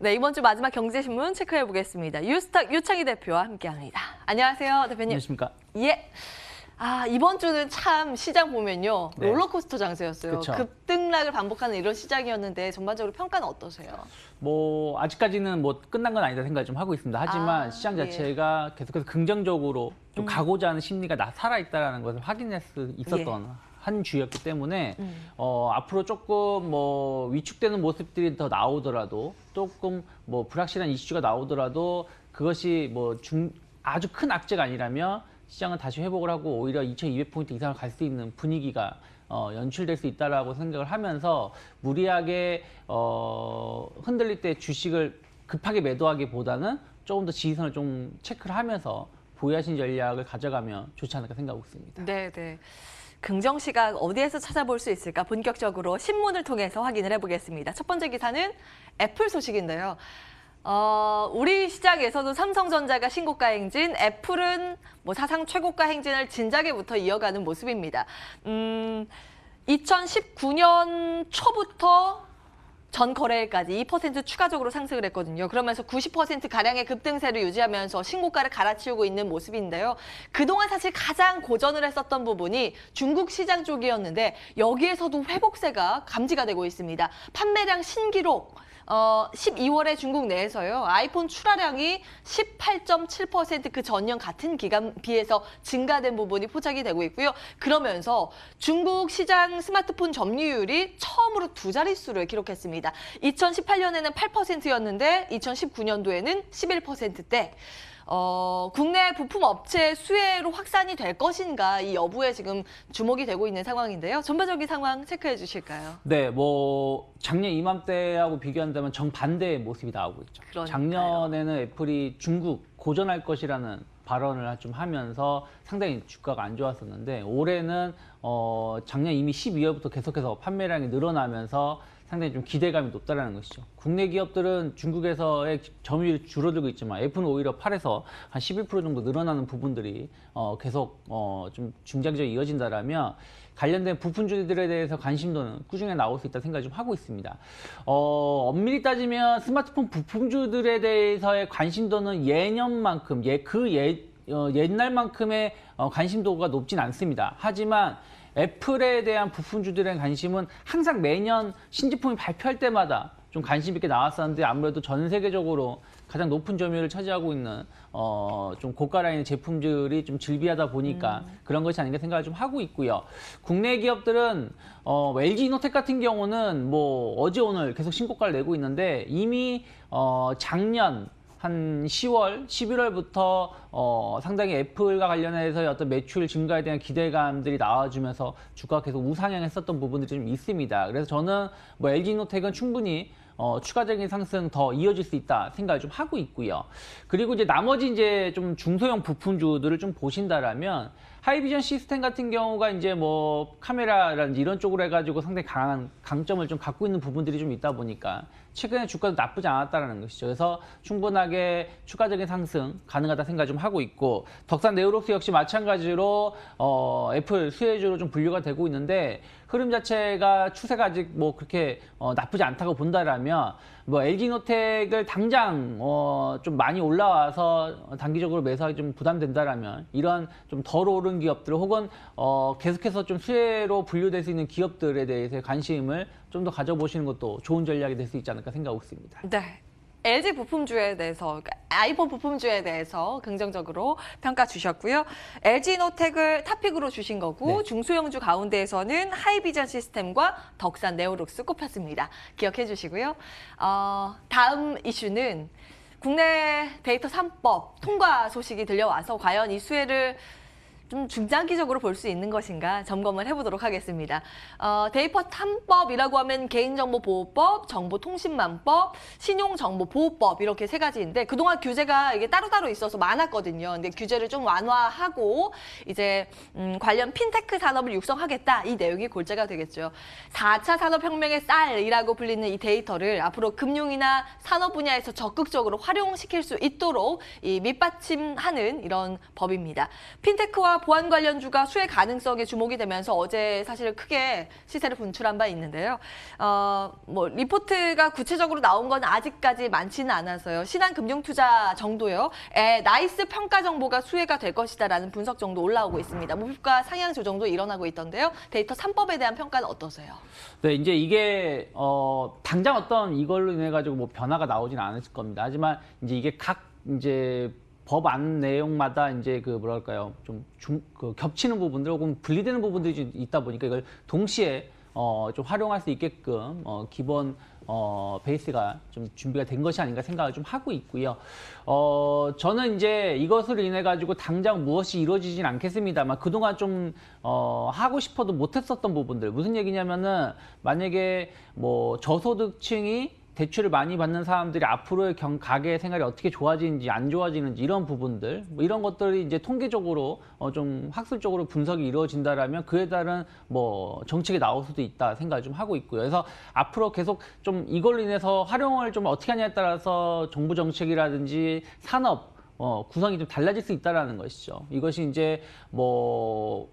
네, 이번 주 마지막 경제신문 체크해 보겠습니다. 유스탁 유창희 대표와 함께합니다. 안녕하세요, 대표님. 안녕하십니까? 예. 이번 주는 참 시장 보면요. 네. 롤러코스터 장세였어요. 그쵸. 급등락을 반복하는 이런 시장이었는데 전반적으로 평가는 어떠세요? 아직까지는 끝난 건 아니다 생각을 좀 하고 있습니다. 하지만 시장 예. 자체가 계속해서 긍정적으로 좀 가고자 하는 심리가 살아있다는 것을 확인할 수 있었던 한 주였기 때문에 앞으로 조금 위축되는 모습들이 더 나오더라도 조금 불확실한 이슈가 나오더라도 그것이 아주 큰 악재가 아니라면 시장은 다시 회복을 하고 오히려 2200포인트 이상을 갈 수 있는 분위기가 연출될 수 있다라고 생각을 하면서 무리하게 흔들릴 때 주식을 급하게 매도하기보다는 조금 더 지지선을 좀 체크를 하면서 보유하신 전략을 가져가면 좋지 않을까 생각하고 있습니다. 네. 긍정 시각 어디에서 찾아볼 수 있을까? 본격적으로 신문을 통해서 확인을 해보겠습니다. 첫 번째 기사는 애플 소식인데요. 우리 시장에서도 삼성전자가 신고가 행진, 애플은 사상 최고가 행진을 진작에부터 이어가는 모습입니다. 2019년 초부터 전 거래일까지 2% 추가적으로 상승을 했거든요. 그러면서 90%가량의 급등세를 유지하면서 신고가를 갈아치우고 있는 모습인데요. 그동안 사실 가장 고전을 했었던 부분이 중국 시장 쪽이었는데 여기에서도 회복세가 감지가 되고 있습니다. 판매량 신기록. 12월에 중국 내에서요. 아이폰 출하량이 18.7% 그 전년 같은 기간 비해서 증가된 부분이 포착이 되고 있고요. 그러면서 중국 시장 스마트폰 점유율이 처음으로 두 자릿수를 기록했습니다. 2018년에는 8%였는데 2019년도에는 11%대. 국내 부품 업체 수혜로 확산이 될 것인가 이 여부에 지금 주목이 되고 있는 상황인데요. 전반적인 상황 체크해 주실까요? 네, 작년 이맘때하고 비교한다면 정반대의 모습이 나오고 있죠. 그러니까요. 작년에는 애플이 중국 고전할 것이라는 발언을 좀 하면서 상당히 주가가 안 좋았었는데 올해는 작년 이미 12월부터 계속해서 판매량이 늘어나면서 상당히 좀 기대감이 높다라는 것이죠. 국내 기업들은 중국에서의 점유율이 줄어들고 있지만 애플은 오히려 8에서 한 11% 정도 늘어나는 부분들이 계속 좀 중장기적으로 이어진다라면 관련된 부품주들에 대해서 관심도는 꾸준히 나올 수 있다 생각을 좀 하고 있습니다. 엄밀히 따지면 스마트폰 부품주들에 대해서의 관심도는 예년만큼 옛날만큼의 관심도가 높진 않습니다. 하지만 애플에 대한 부품주들의 관심은 항상 매년 신제품이 발표할 때마다 좀 관심 있게 나왔었는데 아무래도 전 세계적으로 가장 높은 점유율을 차지하고 있는 좀 고가 라인의 제품들이 좀 즐비하다 보니까 그런 것이 아닌가 생각을 좀 하고 있고요. 국내 기업들은 LG이노텍 같은 경우는 어제 오늘 계속 신고가를 내고 있는데 이미 작년 한 10월, 11월부터 상당히 애플과 관련해서 어떤 매출 증가에 대한 기대감들이 나와주면서 주가가 계속 우상향했었던 부분들이 좀 있습니다. 그래서 저는 LG이노텍은 충분히 추가적인 상승 더 이어질 수 있다 생각을 좀 하고 있고요. 그리고 나머지 좀 중소형 부품주들을 좀 보신다라면 하이비전 시스템 같은 경우가 카메라라든지 이런 쪽으로 해가지고 상당히 강한 강점을 좀 갖고 있는 부분들이 좀 있다 보니까 최근에 주가도 나쁘지 않았다는 것이죠. 그래서 충분하게 추가적인 상승 가능하다 생각을 좀 하고 있고 덕산 네오록스 역시 마찬가지로 애플 수혜주로 좀 분류가 되고 있는데 흐름 자체가 추세가 아직 그렇게 나쁘지 않다고 본다라면 LG이노텍을 당장 좀 많이 올라와서 단기적으로 매수하기 좀 부담된다라면 이런 좀 덜 오른 기업들 혹은 계속해서 좀 수혜로 분류될 수 있는 기업들에 대해서 관심을 좀 더 가져보시는 것도 좋은 전략이 될 수 있지 않을까 생각하고 있습니다. 네. LG 부품주에 대해서, 그러니까 아이폰 부품주에 대해서 긍정적으로 평가 주셨고요. LG이노텍을 탑픽으로 주신 거고 네. 중소형주 가운데에서는 하이비전 시스템과 덕산 네오록스 꼽혔습니다. 기억해 주시고요. 다음 이슈는 국내 데이터 3법 통과 소식이 들려와서 과연 이 수혜를 좀 중장기적으로 볼 수 있는 것인가 점검을 해보도록 하겠습니다. 데이터 3법이라고 하면 개인정보보호법, 정보통신망법, 신용정보보호법 이렇게 세 가지인데 그동안 규제가 이게 따로따로 있어서 많았거든요. 근데 규제를 좀 완화하고 이제 관련 핀테크 산업을 육성하겠다 이 내용이 골자가 되겠죠. 4차 산업혁명의 쌀이라고 불리는 이 데이터를 앞으로 금융이나 산업 분야에서 적극적으로 활용시킬 수 있도록 이 밑받침하는 이런 법입니다. 핀테크와 보안 관련주가 수혜 가능성에 주목이 되면서 어제 사실 크게 시세를 분출한 바 있는데요. 뭐 리포트가 구체적으로 나온 건 아직까지 많지는 않아서요. 신한금융투자 정도요. 나이스 평가 정보가 수혜가 될 것이다라는 분석 정도 올라오고 있습니다. 목표가 상향 조정도 일어나고 있던데요. 데이터 3법에 대한 평가는 어떠세요? 네, 이제 이게 당장 어떤 이걸로 인해 가지고 뭐 변화가 나오진 않을 겁니다. 하지만 이제 이게 각 이제 법안 내용마다 이제 그 뭐랄까요, 그 겹치는 부분들 혹은 분리되는 부분들이 좀 있다 보니까 이걸 동시에 좀 활용할 수 있게끔 기본 베이스가 좀 준비가 된 것이 아닌가 생각을 좀 하고 있고요. 저는 이제 이것으로 인해 가지고 당장 무엇이 이루어지진 않겠습니다만 그동안 좀 하고 싶어도 못했었던 부분들, 무슨 얘기냐면은 만약에 뭐 저소득층이 대출을 많이 받는 사람들이 앞으로의 가계 생활이 어떻게 좋아지는지 안 좋아지는지 이런 부분들, 뭐 이런 것들이 이제 통계적으로 좀 학술적으로 분석이 이루어진다라면 그에 따른 뭐 정책이 나올 수도 있다 생각을 좀 하고 있고요. 그래서 앞으로 계속 좀 이걸로 인해서 활용을 좀 어떻게 하냐에 따라서 정부 정책이라든지 산업 구성이 좀 달라질 수 있다라는 것이죠. 이것이 이제 뭐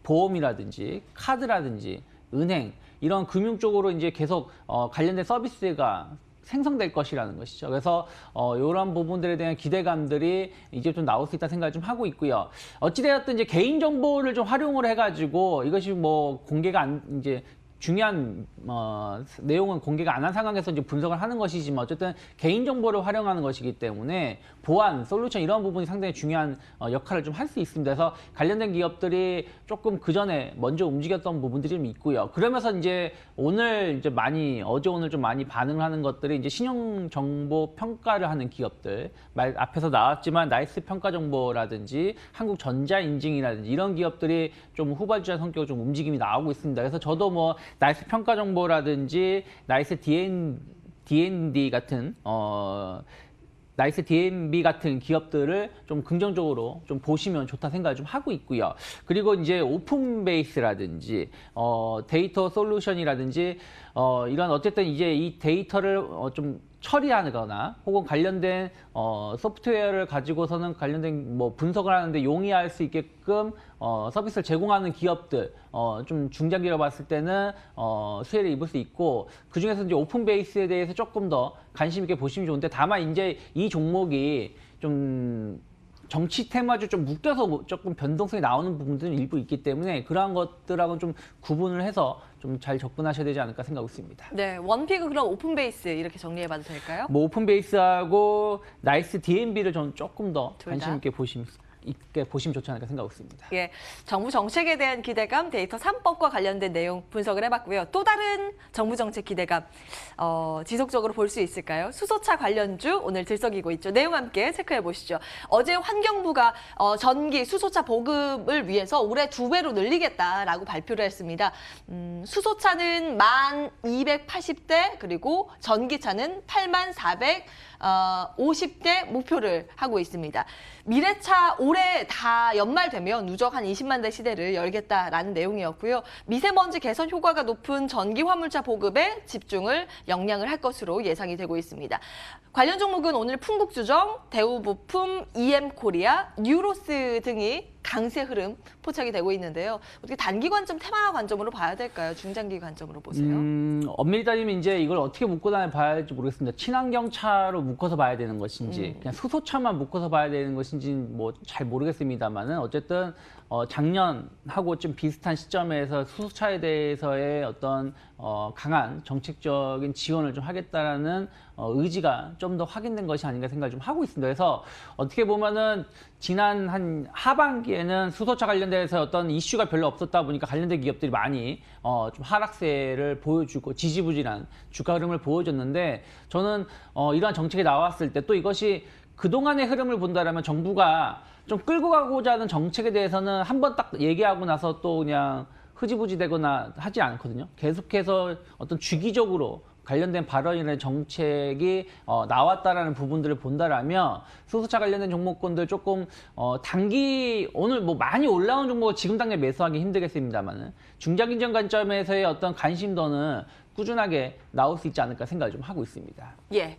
보험이라든지 카드라든지 은행 이런 금융 쪽으로 이제 계속 관련된 서비스가 생성될 것이라는 것이죠. 그래서 이런 부분들에 대한 기대감들이 이제 좀 나올 수 있다 생각을 좀 하고 있고요. 어찌되었든 이제 개인 정보를 좀 활용을 해가지고 이것이 뭐 공개가 이제 중요한 내용은 공개가 안 한 상황에서 이제 분석을 하는 것이지만 어쨌든 개인 정보를 활용하는 것이기 때문에 보안, 솔루션 이런 부분이 상당히 중요한 역할을 좀 할 수 있습니다. 그래서 관련된 기업들이 조금 그 전에 먼저 움직였던 부분들이 좀 있고요. 그러면서 이제 오늘 이제 어제 오늘 좀 많이 반응을 하는 것들이 이제 신용 정보 평가를 하는 기업들, 앞에서 나왔지만 나이스 평가 정보라든지 한국전자인증이라든지 이런 기업들이 좀 후발주자 성격으로 좀 움직임이 나오고 있습니다. 그래서 저도 뭐 나이스 평가 정보라든지 나이스 D&D 같은 나이스 DMB 같은 기업들을 좀 긍정적으로 좀 보시면 좋다 생각을 좀 하고 있고요. 그리고 이제 오픈베이스라든지 데이터 솔루션이라든지 이런 어쨌든 이제 이 데이터를 좀 처리하거나 혹은 관련된 소프트웨어를 가지고서는 관련된 뭐 분석을 하는데 용이할 수 있게끔 서비스를 제공하는 기업들 좀 중장기로 봤을 때는 수혜를 입을 수 있고 그중에서 이제 오픈베이스에 대해서 조금 더 관심 있게 보시면 좋은데 다만 이제 이 종목이 좀 정치 테마주 좀 묶여서 조금 변동성이 나오는 부분들은 일부 있기 때문에 그러한 것들하고는 좀 구분을 해서 좀 잘 접근하셔야 되지 않을까 생각하고 있습니다. 네, 원픽은 그럼 오픈베이스 이렇게 정리해봐도 될까요? 뭐 오픈베이스하고 나이스 DMB를 저는 조금 더 관심 있게 보시면 좋지 않을까 생각하고 있습니다. 예, 정부 정책에 대한 기대감, 데이터 3법과 관련된 내용 분석을 해봤고요. 또 다른 정부 정책 기대감 지속적으로 볼 수 있을까요? 수소차 관련주 오늘 들썩이고 있죠. 내용 함께 체크해 보시죠. 어제 환경부가 전기 수소차 보급을 위해서 올해 2배로 늘리겠다라고 발표를 했습니다. 수소차는 1280대 그리고 전기차는 8450대 목표를 하고 있습니다. 미래차 올해 다 연말되면 누적 한 20만 대 시대를 열겠다라는 내용이었고요. 미세먼지 개선 효과가 높은 전기 화물차 보급에 집중을 역량을 할 것으로 예상이 되고 있습니다. 관련 종목은 오늘 풍국주정, 대우부품, EM코리아, 뉴로스 등이 강세 흐름 포착이 되고 있는데요. 어떻게 단기 관점, 테마 관점으로 봐야 될까요? 중장기 관점으로 보세요. 엄밀히 따지면 이제 이걸 어떻게 묶고 봐야 할지 모르겠습니다. 친환경차로 묶어서 봐야 되는 것인지 그냥 수소차만 묶어서 봐야 되는 것인지 뭐 잘 모르겠습니다만은 어쨌든 작년하고 좀 비슷한 시점에서 수소차에 대해서의 어떤 강한 정책적인 지원을 좀 하겠다라는 의지가 좀 더 확인된 것이 아닌가 생각을 좀 하고 있습니다. 그래서 어떻게 보면은 지난 한 하반기에는 수소차 관련돼서 어떤 이슈가 별로 없었다 보니까 관련된 기업들이 많이 좀 하락세를 보여주고 지지부진한 주가 흐름을 보여줬는데 저는 이러한 정책이 나왔을 때 또 이것이 그동안의 흐름을 본다라면 정부가 좀 끌고 가고자 하는 정책에 대해서는 한번 딱 얘기하고 나서 또 그냥 흐지부지 되거나 하지 않거든요. 계속해서 어떤 주기적으로 관련된 발언이나 정책이 나왔다라는 부분들을 본다라면 수소차 관련된 종목군들 조금 오늘 뭐 많이 올라온 종목을 지금 당장 매수하기 힘들겠습니다만은 중장기적 관점에서의 어떤 관심도는 꾸준하게 나올 수 있지 않을까 생각을 좀 하고 있습니다. 예.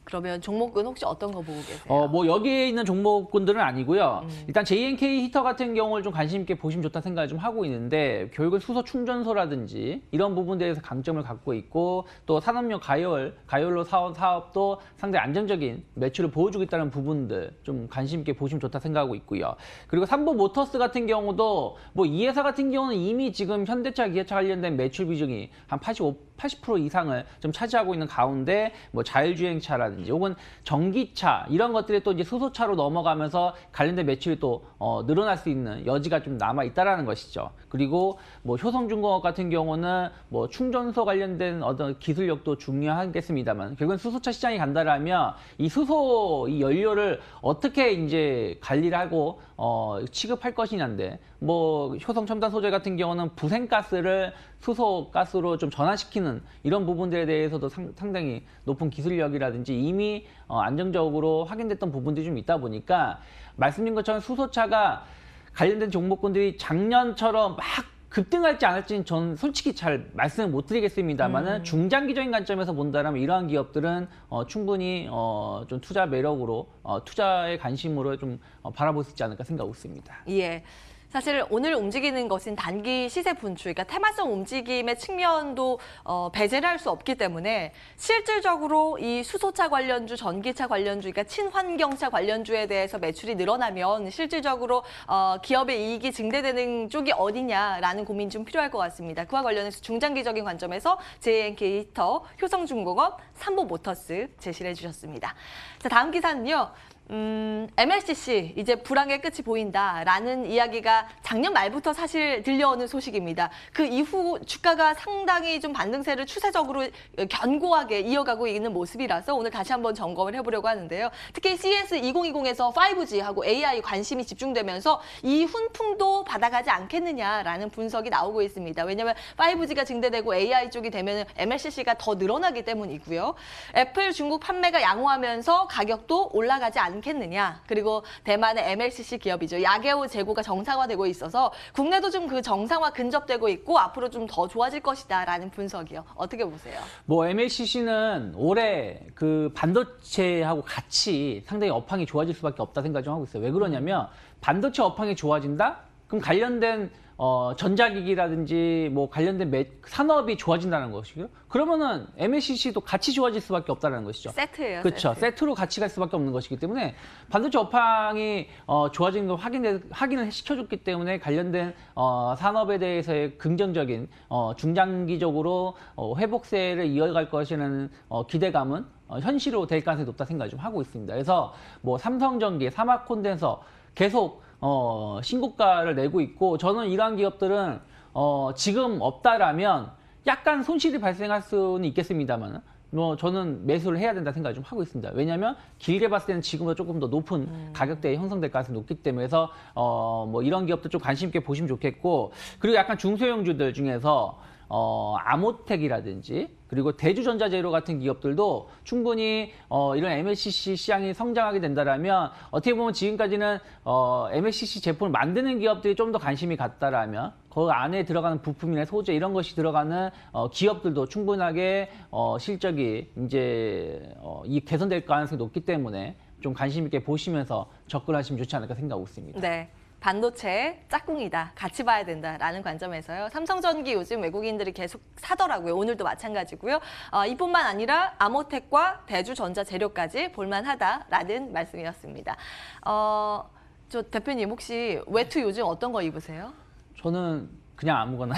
그러면 종목은 혹시 어떤 거 보고 계세요? 뭐 여기에 있는 종목군들은 아니고요. 일단 JNK 히터 같은 경우를 좀 관심 있게 보시면 좋다 생각을 좀 하고 있는데 결국은 수소 충전소라든지 이런 부분들에서 강점을 갖고 있고 또 산업용 가열로 사업도 상당히 안정적인 매출을 보여주고 있다는 부분들 좀 관심 있게 보시면 좋다 생각하고 있고요. 그리고 삼보 모터스 같은 경우도 뭐 이 회사 같은 경우는 이미 지금 현대차, 기아차 관련된 매출 비중이 한 80% 이상을 좀 차지하고 있는 가운데 뭐 자율주행차라든지 혹은 전기차 이런 것들이 또 이제 수소차로 넘어가면서 관련된 매출이 또 늘어날 수 있는 여지가 좀 남아 있다라는 것이죠. 그리고 뭐 효성중공업 같은 경우는 뭐 충전소 관련된 어떤 기술력도 중요하겠습니다만 결국은 수소차 시장이 간다라면 이 수소 이 연료를 어떻게 이제 관리를 하고 취급할 것이냐인데 뭐 효성첨단 소재 같은 경우는 부생가스를 수소가스로 좀 전환시키는 이런 부분들에 대해서도 상당히 높은 기술력이라든지 이미 안정적으로 확인됐던 부분들이 좀 있다 보니까 말씀드린 것처럼 수소차가 관련된 종목군들이 작년처럼 막 급등할지 안 할지는 전 솔직히 잘 말씀을 못 드리겠습니다만은 중장기적인 관점에서 본다면 이러한 기업들은 충분히 좀 투자 매력으로 투자의 관심으로 좀 바라볼 수 있지 않을까 생각하고 있습니다. 예. 사실 오늘 움직이는 것은 단기 시세 분출, 그러니까 테마성 움직임의 측면도 배제를 할 수 없기 때문에 실질적으로 이 수소차 관련주, 전기차 관련주, 그러니까 친환경차 관련주에 대해서 매출이 늘어나면 실질적으로 기업의 이익이 증대되는 쪽이 어디냐라는 고민이 좀 필요할 것 같습니다. 그와 관련해서 중장기적인 관점에서 JNK 히터, 효성중공업, 삼보모터스 제시를 해주셨습니다. 자, 다음 기사는요. MLCC 이제 불황의 끝이 보인다라는 이야기가 작년 말부터 사실 들려오는 소식입니다. 그 이후 주가가 상당히 좀 반등세를 추세적으로 견고하게 이어가고 있는 모습이라서 오늘 다시 한번 점검을 해보려고 하는데요. 특히 CES 2020에서 5G하고 AI 관심이 집중되면서 이 훈풍도 받아가지 않겠느냐라는 분석이 나오고 있습니다. 왜냐하면 5G가 증대되고 AI 쪽이 되면 MLCC가 더 늘어나기 때문이고요. 애플 중국 판매가 양호하면서 가격도 올라가지 않겠느냐. 그리고 대만의 MLCC 기업이죠. 야게오 재고가 정상화되고 있어서 국내도 좀 그 정상화 근접되고 있고 앞으로 좀 더 좋아질 것이다라는 분석이요. 어떻게 보세요? 뭐 MLCC는 올해 그 반도체하고 같이 상당히 업황이 좋아질 수밖에 없다 생각 좀 하고 있어요. 왜 그러냐면 반도체 업황이 좋아진다? 그럼 관련된 전자기기라든지 뭐 관련된 산업이 좋아진다는 것이고요. 그러면은 MLCC도 같이 좋아질 수밖에 없다는 것이죠. 세트예요. 그렇죠. 세트로 같이 갈 수밖에 없는 것이기 때문에 반도체 업황이 좋아지는 걸 확인을 시켜줬기 때문에 관련된 산업에 대해서의 긍정적인 중장기적으로 회복세를 이어갈 것이라는 기대감은 현실로 될 가능성이 높다 생각을 좀 하고 있습니다. 그래서 뭐 삼성전기, 삼화콘덴서 계속 신고가를 내고 있고 저는 이러한 기업들은 지금 없다라면 약간 손실이 발생할 수는 있겠습니다만 뭐 저는 매수를 해야 된다 생각을 좀 하고 있습니다. 왜냐하면 길게 봤을 때는 지금보다 조금 더 높은 가격대에 형성될 가능성이 높기 때문에 해서 뭐 이런 기업들 좀 관심 있게 보시면 좋겠고 그리고 약간 중소형주들 중에서 아모텍이라든지 그리고 대주전자재료 같은 기업들도 충분히 이런 MLCC 시장이 성장하게 된다라면 어떻게 보면 지금까지는 MLCC 제품을 만드는 기업들이 좀 더 관심이 갔다라면 그 안에 들어가는 부품이나 소재 이런 것이 들어가는 기업들도 충분하게 실적이 이제 개선될 가능성이 높기 때문에 좀 관심 있게 보시면서 접근하시면 좋지 않을까 생각하고 있습니다. 네. 반도체 짝꿍이다. 같이 봐야 된다라는 관점에서요. 삼성전기 요즘 외국인들이 계속 사더라고요. 오늘도 마찬가지고요. 이뿐만 아니라 아모텍과 대주전자재료까지 볼만하다라는 말씀이었습니다. 저 대표님 혹시 외투 요즘 어떤 거 입으세요? 저는 그냥 아무거나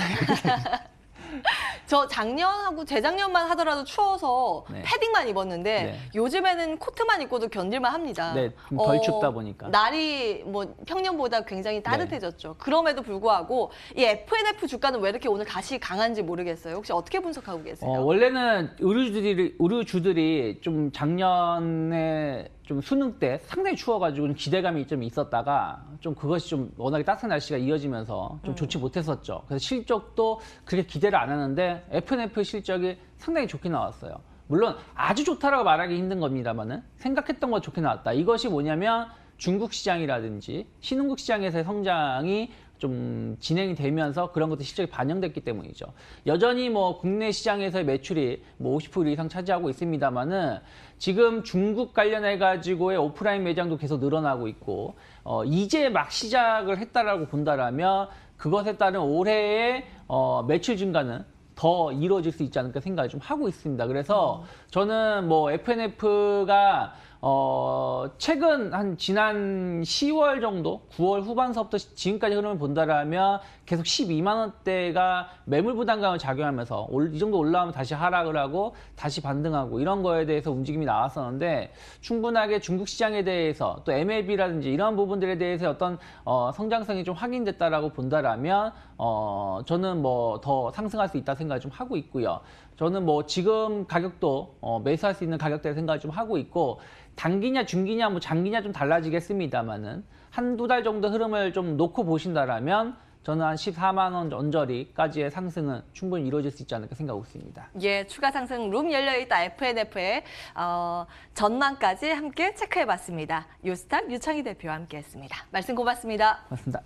저 작년하고 재작년만 하더라도 추워서 네. 패딩만 입었는데 네. 요즘에는 코트만 입고도 견딜만 합니다. 네, 좀덜 춥다 보니까. 날이 뭐 평년보다 굉장히 따뜻해졌죠. 그럼에도 불구하고 이 FNF 주가는 왜 이렇게 오늘 다시 강한지 모르겠어요. 혹시 어떻게 분석하고 계세요? 원래는 의류주들이 좀 작년에 좀 수능 때 상당히 추워가지고 좀 기대감이 좀 있었다가 좀 그것이 좀 워낙에 따뜻한 날씨가 이어지면서 좀 좋지 못했었죠. 그래서 실적도 그렇게 기대를 안 하는데 FNF 실적이 상당히 좋게 나왔어요. 물론 아주 좋다라고 말하기 힘든 겁니다만은 생각했던 것 좋게 나왔다. 이것이 뭐냐면 중국 시장이라든지 신흥국 시장에서의 성장이 좀 진행이 되면서 그런 것도 실적에 반영됐기 때문이죠. 여전히 뭐 국내 시장에서의 매출이 뭐 50% 이상 차지하고 있습니다만은 지금 중국 관련해 가지고의 오프라인 매장도 계속 늘어나고 있고 이제 막 시작을 했다라고 본다라면 그것에 따른 올해의 매출 증가는 더 이루어질 수 있지 않을까 생각을 좀 하고 있습니다. 그래서 저는 뭐 FNF가 최근 한 지난 10월 정도, 9월 후반서부터 지금까지 흐름을 본다라면 계속 12만 원대가 매물 부담감을 작용하면서 이 정도 올라오면 다시 하락을 하고 다시 반등하고 이런 거에 대해서 움직임이 나왔었는데 충분하게 중국 시장에 대해서 또 MLB라든지 이런 부분들에 대해서 어떤 성장성이 좀 확인됐다라고 본다라면 저는 뭐 더 상승할 수 있다 생각을 좀 하고 있고요. 저는 뭐 지금 가격도 매수할 수 있는 가격대를 생각을 좀 하고 있고 단기냐 중기냐 뭐 장기냐 좀 달라지겠습니다만은 한두 달 정도 흐름을 좀 놓고 보신다라면 저는 한 14만 원 언저리까지의 상승은 충분히 이루어질 수 있지 않을까 생각하고 있습니다. 예, 추가 상승 룸 열려있다 FNF의 전망까지 함께 체크해봤습니다. 유스탁 유창희 대표와 함께했습니다. 말씀 고맙습니다. 고맙습니다.